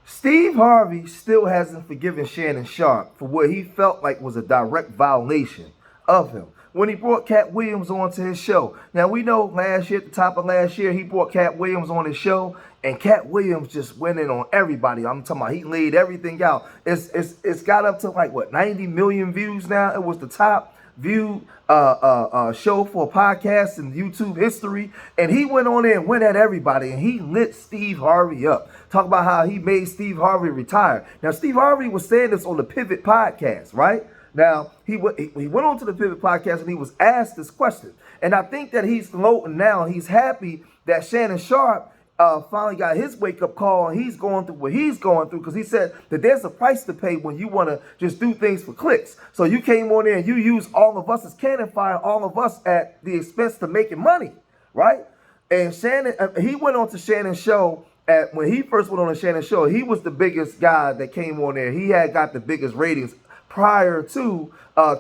Steve Harvey still hasn't forgiven Shannon Sharpe for what he felt like was a direct violation of him when he brought Katt Williams onto his show. Now, we know last year, at the top of last year, he brought Katt Williams on his show, and Katt Williams just went in on everybody. I'm talking about he laid everything out. It's got up to like, what, 90 million views now? It was the top viewed show for a podcast in YouTube history, and he went on there and went at everybody, and he lit Steve Harvey up. Talk about how he made Steve Harvey retire. Now, Steve Harvey was saying this on the Pivot podcast, right? Now, he went on to the Pivot podcast and he was asked this question. And I think that he's floating now. He's happy that Shannon Sharpe finally got his wake-up call, and he's going through what he's going through, because he said that there's a price to pay when you want to just do things for clicks. So you came on there and you used all of us as cannon fire, all of us at the expense to making money, right? And Shannon, he went on to Shannon's show. When he first went on the Shannon show, he was the biggest guy that came on there. He had got the biggest ratings prior to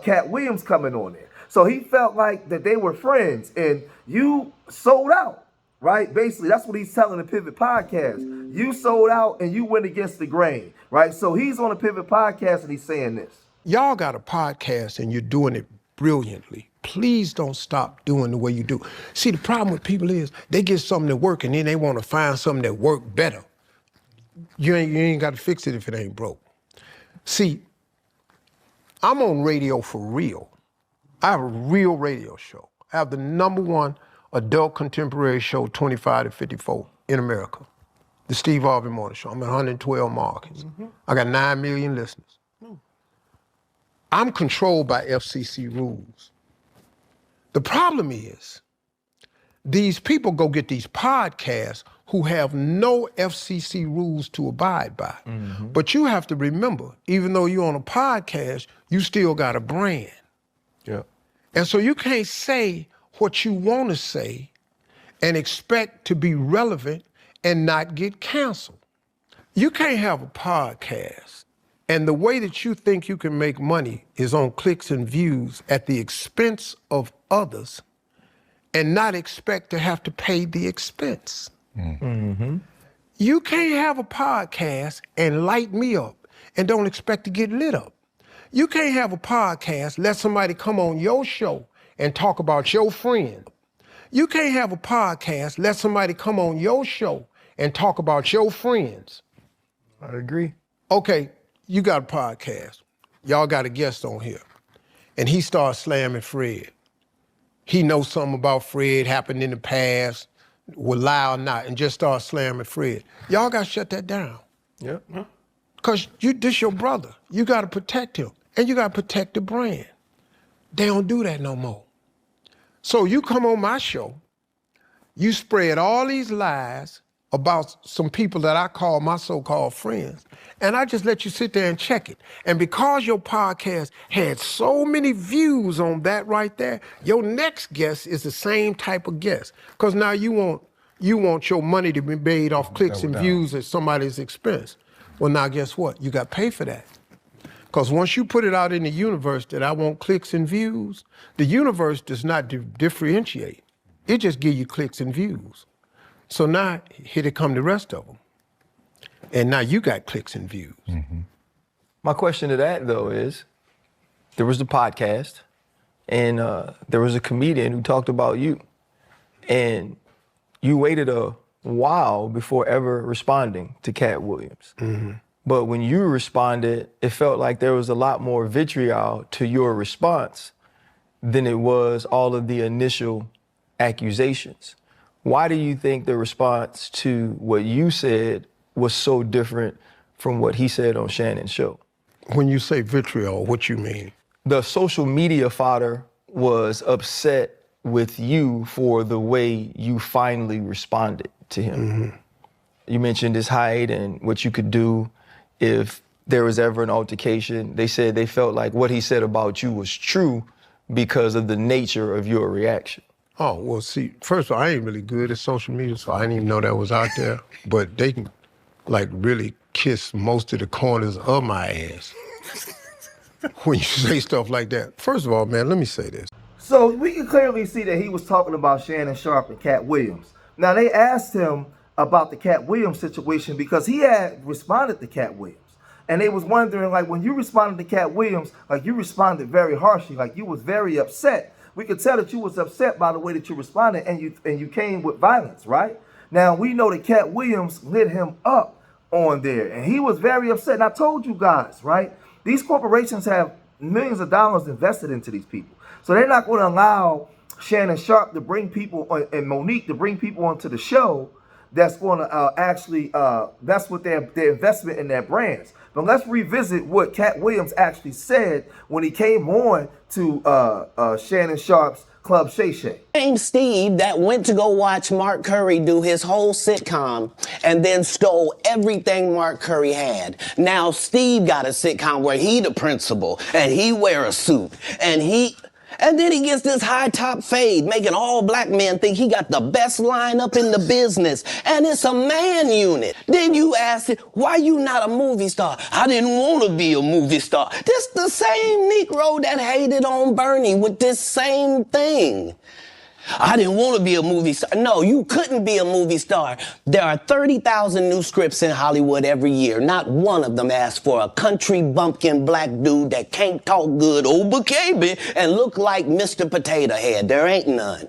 Katt Williams coming on there. So he felt like that they were friends, and you sold out, right? Basically, that's what he's telling the Pivot podcast. You sold out and you went against the grain, right? So he's on the Pivot podcast and he's saying this. Y'all got a podcast and you're doing it brilliantly. Please don't stop doing the way you do. See, the problem with people is they get something that work and then they want to find something that work better. You ain't got to fix it if it ain't broke. See, I'm on radio for real. I have a real radio show. I have the #1 adult contemporary show, 25 to 54 in America. The Steve Harvey Morning Show. I'm at 112 markets. I got 9 million listeners. I'm controlled by FCC rules. The problem is, these people go get these podcasts who have no FCC rules to abide by. But you have to remember, even though you're on a podcast, you still got a brand. Yeah. And so you can't say what you want to say and expect to be relevant and not get canceled. You can't have a podcast and the way that you think you can make money is on clicks and views at the expense of others and not expect to have to pay the expense. You can't have a podcast and light me up and don't expect to get lit up. You can't have a podcast, let somebody come on your show and talk about your friend. You can't have a podcast, let somebody come on your show and talk about your friends. I agree. Okay, you got a podcast. Y'all got a guest on here. And he starts slamming Fred. He knows something about Fred, happened in the past, will lie or not, and just start slamming Fred. Y'all got to shut that down. Yeah. Because this your brother. You got to protect him. And you got to protect the brand. They don't do that no more. So you come on my show, you spread all these lies about some people that I call my so-called friends, and I just let you sit there and check it. And because your podcast had so many views on that right there, your next guest is the same type of guest. Because now you want your money to be made off clicks and views at somebody's expense. Well, now guess what? You got to pay for that. Because once you put it out in the universe that I want clicks and views, the universe does not differentiate. It just gives you clicks and views. So now, here they come the rest of them. And now you got clicks and views. My question to that, though, is there was the podcast, and there was a comedian who talked about you. And you waited a while before ever responding to Katt Williams. But when you responded, it felt like there was a lot more vitriol to your response than it was all of the initial accusations. Why do you think the response to what you said was so different from what he said on Shannon's show? When you say vitriol, what you mean? The social media fodder was upset with you for the way you finally responded to him. You mentioned his height and what you could do if there was ever an altercation. They said they felt like what he said about you was true because of the nature of your reaction. Oh, well, see, first of all, I ain't really good at social media, so I didn't even know that was out there. But they can, like, really kiss most of the corners of my ass when you say stuff like that. First of all, man, let me say this. So we can clearly see that he was talking about Shannon Sharpe and Katt Williams. Now, they asked him about the Katt Williams situation because he had responded to Katt Williams. And they was wondering, like, when you responded to Katt Williams, like, you responded very harshly, like, you was very upset. We could tell that you was upset by the way that you responded, and you came with violence, right? Now, we know that Katt Williams lit him up on there, and he was very upset. And I told you guys, right? These corporations have millions of dollars invested into these people. So they're not going to allow Shannon Sharpe to bring people, and Monique to bring people onto the show that's going to actually, that's what their investment in their brands. But let's revisit what Katt Williams actually said when he came on to Shannon Sharpe's Club Shay Shay. Same Steve that went to go watch Mark Curry do his whole sitcom and then stole everything Mark Curry had. Now Steve got a sitcom where he the principal and he wear a suit and then he gets this high top fade, making all black men think he got the best lineup in the business. And it's a man unit. Then you ask it, why you not a movie star? I didn't want to be a movie star. This the same Negro that hated on Bernie with this same thing. I didn't want to be a movie star. No, you couldn't be a movie star. There are 30,000 new scripts in Hollywood every year. Not one of them asks for a country bumpkin black dude that can't talk good, baby, and look like Mr. Potato Head. There ain't none.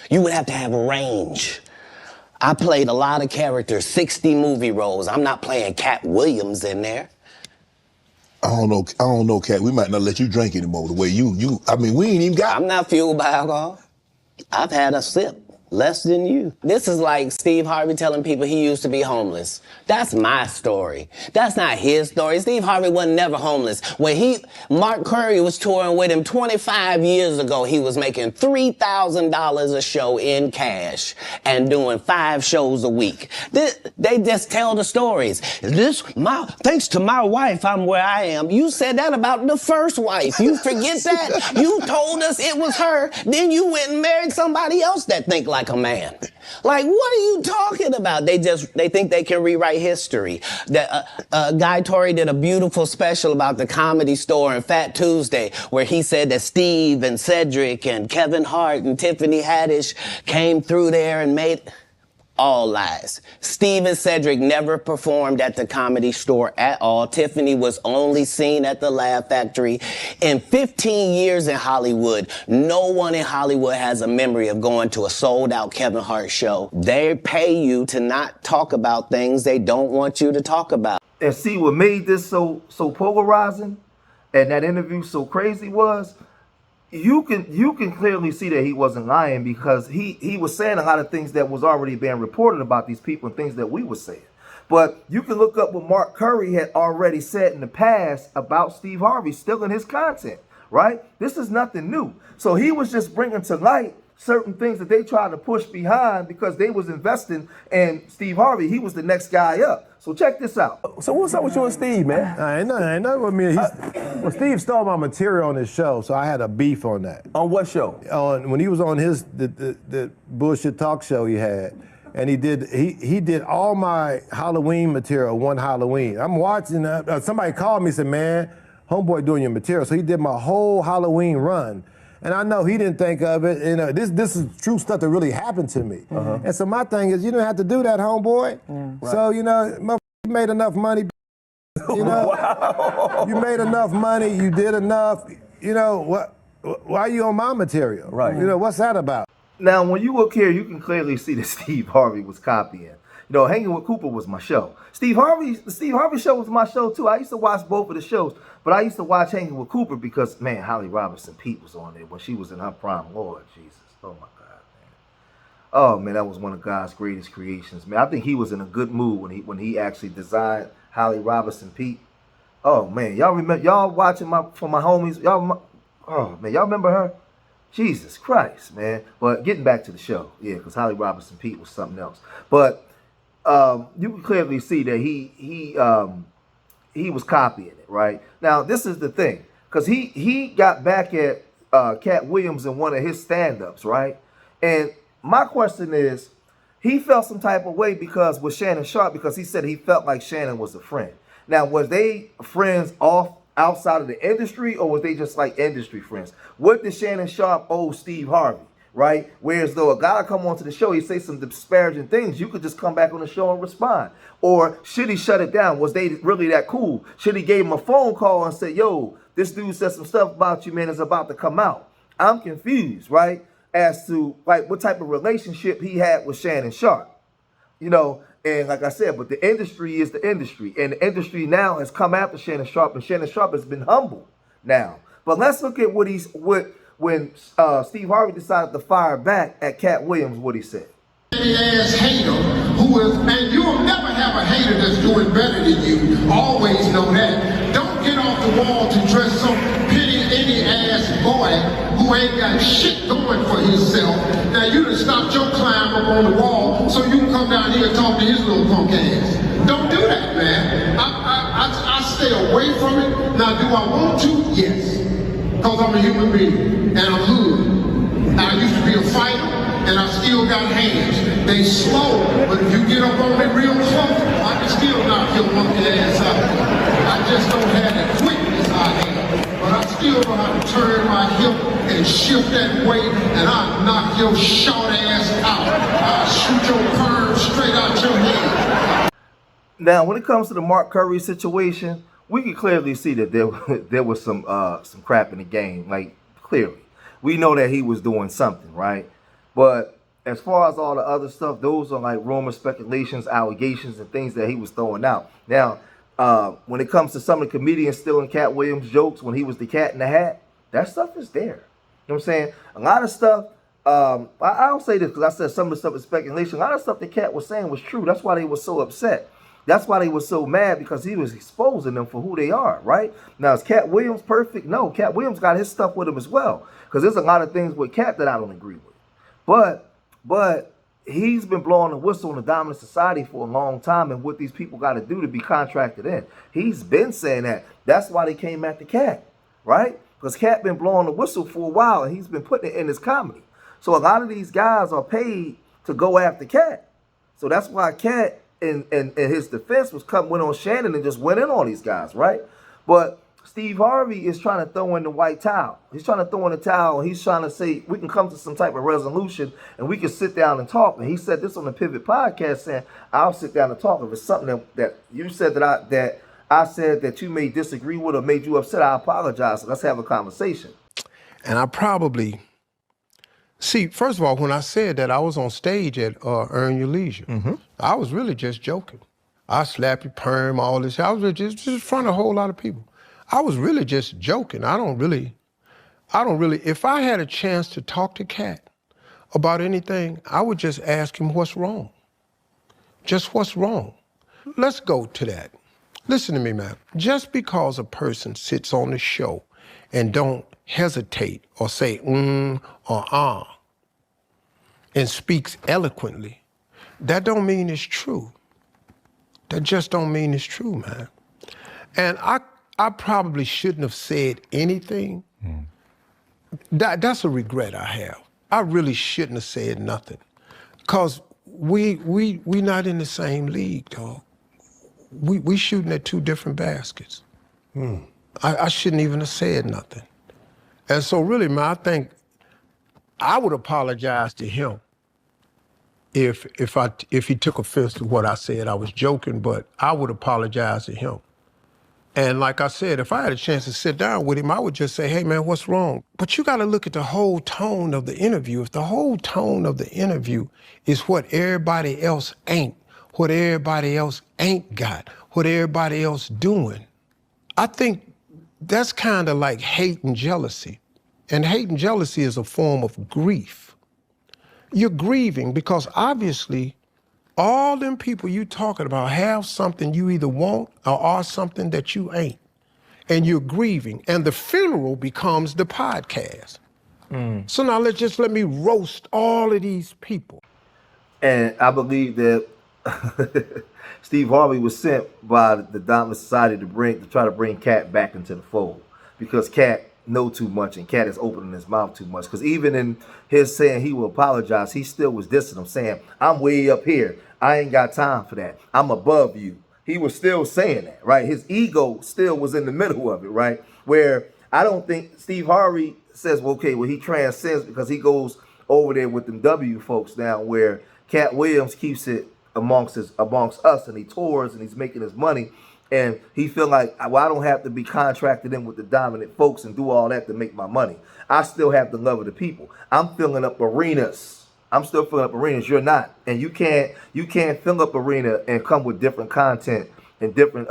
You would have to have range. I played a lot of characters, 60 movie roles. I'm not playing Katt Williams in there. I don't know, Katt. We might not let you drink anymore the way I mean, we ain't even got... I'm not fueled by alcohol. I've had a sip, less than you. This is like Steve Harvey telling people he used to be homeless. That's my story. That's not his story. Steve Harvey wasn't never homeless. When Mark Curry was touring with him 25 years ago, he was making $3,000 a show in cash and doing 5 shows a week. They just tell the stories. Thanks to my wife, I'm where I am. You said that about the first wife. You forget that? You told us it was her. Then you went and married somebody else that think like a man. Like, what are you talking about? They think they can rewrite history. Guy Torrey did a beautiful special about the Comedy Store and Fat Tuesday, where he said that Steve and Cedric and Kevin Hart and Tiffany Haddish came through there and made... All lies. Steve and Cedric never performed at the Comedy Store at all. Tiffany was only seen at the Laugh Factory. In 15 years in Hollywood, no one in Hollywood has a memory of going to a sold-out Kevin Hart show. They pay you to not talk about things they don't want you to talk about. And see what made this so polarizing and that interview so crazy was, you can clearly see that he wasn't lying because he was saying a lot of things that was already being reported about these people and things that we were saying. But you can look up what Mark Curry had already said in the past about Steve Harvey still in his content, right? This is nothing new. So he was just bringing to light certain things that they tried to push behind because they was investing in Steve Harvey. He was the next guy up. So check this out. So what's up with you and Steve, man? Ain't nothing with me. Well, Steve stole my material on his show, so I had a beef on that. On what show? When he was on the bullshit talk show he had, and he did all my Halloween material one Halloween. I'm watching, somebody called me and said, man, homeboy doing your material. So he did my whole Halloween run. And I know he didn't think of it. And this is true stuff that really happened to me. And so my thing is, you don't have to do that, homeboy. Right. So, you made enough money. Wow. You made enough money. You did enough. Why are you on my material? Right. What's that about? Now, when you look here, you can clearly see that Steve Harvey was copying. Hanging with Cooper was my show. The Steve Harvey show was my show too. I used to watch both of the shows, but I used to watch Hanging with Cooper because, man, Holly Robinson Peete was on there when she was in her prime. Lord Jesus. Oh, my God, man. Oh, man, that was one of God's greatest creations, man. I think he was in a good mood when he actually designed Holly Robinson Peete. Oh, man, y'all remember, y'all watching for my homies, y'all remember her? Jesus Christ, man. But getting back to the show, yeah, because Holly Robinson Peete was something else. But you can clearly see that he was copying it, right? Now, this is the thing, because he got back at Katt Williams in one of his stand-ups, right? And my question is, he felt some type of way because with Shannon Sharpe, because he said he felt like Shannon was a friend. Now, was they friends outside of the industry, or was they just like industry friends? What did Shannon Sharpe owe Steve Harvey? right? Whereas though a guy come onto the show, he say some disparaging things, you could just come back on the show and respond. Or should he shut it down? Was they really that cool? Should he gave him a phone call and say, yo, this dude said some stuff about you, man, it's about to come out. I'm confused, right? As to like what type of relationship he had with Shannon Sharpe. You know, and like I said, but the industry is the industry. And the industry now has come after Shannon Sharpe, and Shannon Sharpe has been humbled now. But let's look at when Steve Harvey decided to fire back at Katt Williams, what he said. Ass hater who is, and you'll never have a hater that's doing better than you. Always know that. Don't get off the wall to dress some pity any ass boy who ain't got shit going for himself. Now you done stopped your climb up on the wall so you can come down here and talk to his little punk ass. Don't do that, man. I stay away from it. Now do I want to? Yes. Because I'm a human being and I'm hood. Now I used to be a fighter. And I still got hands. They slow, but if you get up on it real close, I can still knock your monkey ass out. I just don't have the quickness I have. But I still know how to turn my hip and shift that weight, and I'll knock your short ass out. I'll shoot your perm straight out your head. Now, when it comes to the Mark Curry situation, we can clearly see that there was some crap in the game. Like, clearly. We know that he was doing something, right? But as far as all the other stuff, those are like rumors, speculations, allegations, and things that he was throwing out. Now, when it comes to some of the comedians stealing Katt Williams jokes when he was the cat in the hat, that stuff is there. You know what I'm saying? A lot of stuff, I don't say this because I said some of the stuff is speculation. A lot of stuff that Katt was saying was true. That's why they were so upset. That's why they were so mad, because he was exposing them for who they are, right? Now, is Katt Williams perfect? No, Katt Williams got his stuff with him as well, because there's a lot of things with Katt that I don't agree with. But he's been blowing the whistle in the dominant society for a long time, and what these people got to do to be contracted in. He's been saying that. That's why they came at the Katt, right? Because Katt been blowing the whistle for a while, and he's been putting it in his comedy. So a lot of these guys are paid to go after Katt. So that's why Katt, in his defense, went on Shannon and just went in on these guys, right? But Steve Harvey is trying to throw in the white towel. He's trying to throw in the towel, and he's trying to say we can come to some type of resolution and we can sit down and talk. And he said this on the Pivot podcast, saying, I'll sit down and talk. If it's something that you said that I said that you may disagree with or made you upset, I apologize. So let's have a conversation. And I probably, see, first of all, when I said that, I was on stage at Earn Your Leisure. Mm-hmm. I was really just joking. I slap your perm, all this. I was just in front of a whole lot of people. I was really just joking. I don't really, if I had a chance to talk to Katt about anything, I would just ask him what's wrong. Just what's wrong. Let's go to that. Listen to me, man. Just because a person sits on the show and don't hesitate or say or and speaks eloquently, that don't mean it's true. That just don't mean it's true, man. And I probably shouldn't have said anything. That's a regret I have. I really shouldn't have said nothing. Because we not in the same league, dog. We shooting at two different baskets. I shouldn't even have said nothing. And so really, man, I think I would apologize to him if he took offense to what I said. I was joking, but I would apologize to him. And like I said, if I had a chance to sit down with him, I would just say, hey, man, what's wrong? But you got to look at the whole tone of the interview. If the whole tone of the interview is what everybody else ain't, what everybody else ain't got, what everybody else doing, I think that's kind of like hate and jealousy. And hate and jealousy is a form of grief. You're grieving because obviously all them people you talking about have something you either want or are something that you ain't. And you're grieving. And the funeral becomes the podcast. So now let me roast all of these people. And I believe that Steve Harvey was sent by the dominant society to try to bring Katt back into the fold, because Katt know too much and Katt is opening his mouth too much. Because even in his saying he will apologize, he still was dissing him, saying, I'm way up here. I ain't got time for that. I'm above you. He was still saying that, right? His ego still was in the middle of it, right? Where I don't think Steve Harvey says, well, okay, well, he transcends because he goes over there with them W folks now, where Katt Williams keeps it amongst us, and he tours and he's making his money, and he feel like, well, I don't have to be contracted in with the dominant folks and do all that to make my money. I still have the love of the people. I'm filling up arenas. I'm still filling up arenas. You're not, and you can't fill up arena and come with different content and different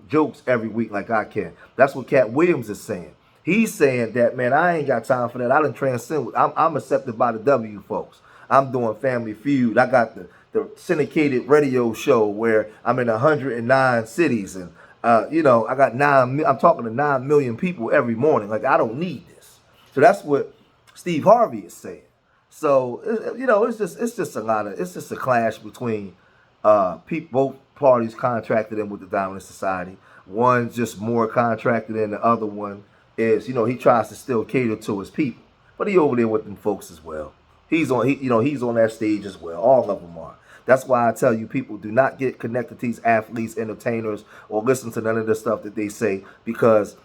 jokes every week like I can. That's what Katt Williams is saying. He's saying that, man, I ain't got time for that. I done transcend. I'm accepted by the W folks. I'm doing Family Feud. I got the syndicated radio show where I'm in 109 cities, and I got I'm talking to 9 million people every morning. Like, I don't need this. So that's what Steve Harvey is saying. So it's just a clash between both parties contracted in with the dominant society. One's just more contracted than the other one is, he tries to still cater to his people, but he over there with them folks as well. He's on that stage as well. All of them are. That's why I tell you, people, do not get connected to these athletes, entertainers, or listen to none of the stuff that they say, because,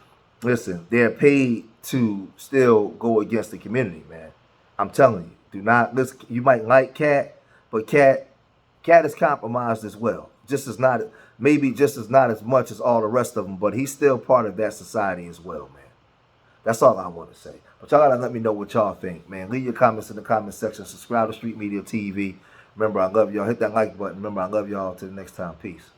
listen, they're paid to still go against the community, man. I'm telling you, do not listen. You might like Katt, but Katt is compromised as well. Maybe just as not as much as all the rest of them, but he's still part of that society as well, man. That's all I want to say. But y'all gotta let me know what y'all think, man. Leave your comments in the comment section. Subscribe to Street Media TV. Remember, I love y'all. Hit that like button. Remember, I love y'all. Till the next time. Peace.